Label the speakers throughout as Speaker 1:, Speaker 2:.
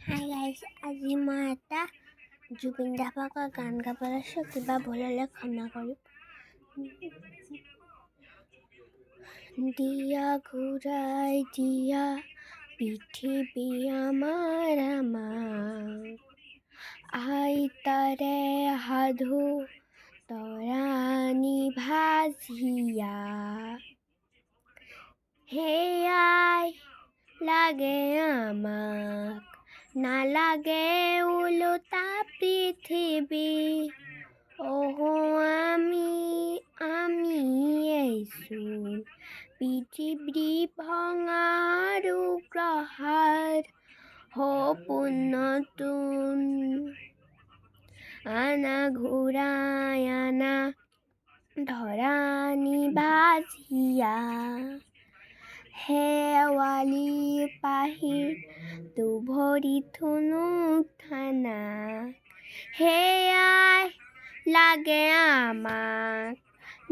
Speaker 1: Hi guys, আজি মই এটা জুবিন দা ভাগৰ গান গাব লৈছোঁ। কিবা ভুল হ'লে ক্ষমা কৰিব। দিয়া ঘূৰাই দিয়া পৃথিৱী আমাৰ আইতাৰে সাধু তৰাণী ভাজিয়া, সেয়াই লাগে আমাক, নালাগে ওলোটা পৃথিৱী। আমি এইচোন পৃথিৱী ভঙাৰো গ্ৰহাৰ সপোন নতুন। আনা ঘূৰাই আনা ধৰাণী ভাজিয়া, শেৱালি পাহিৰ দুভৰি থুনুক থানা, সেয়াই লাগে আমাক,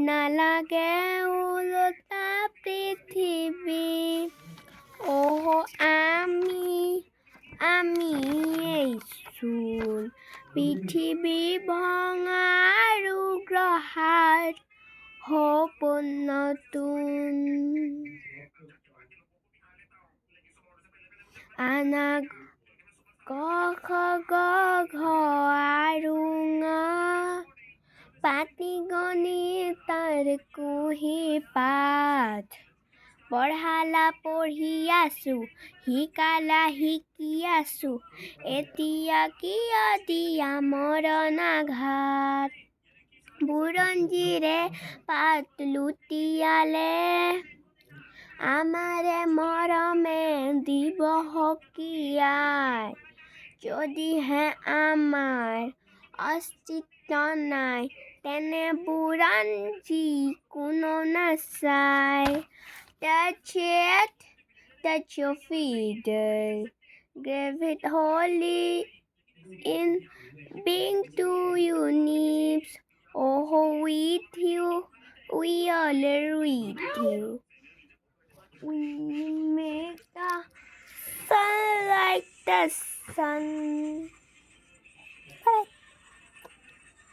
Speaker 1: নালাগে ওলোটা পৃথিৱী। আমি এইচোন পৃথিৱী ভঙাৰো গ্ৰহাৰ সপোন নতুন। আনা গ আৰু পাতি গণিতৰ কুঁহি পাঠ, পঢ়ালা পঢ়ি আছো, শিকালা শিকি আছো, এতিয়া কিয় দিয়া মৰণ আঘাত। বুৰঞ্জীৰে পাত লুটিয়ালে, আমাৰে মৰমে দিব সকীয়াই। যদিহে আমাৰ অস্তিত্ব নাই, তেনে বুৰঞ্জী কোনো নাচায়। Touch your feet, give it wholly in being to your needs. With you, we all are with you. We make the sun like the sun.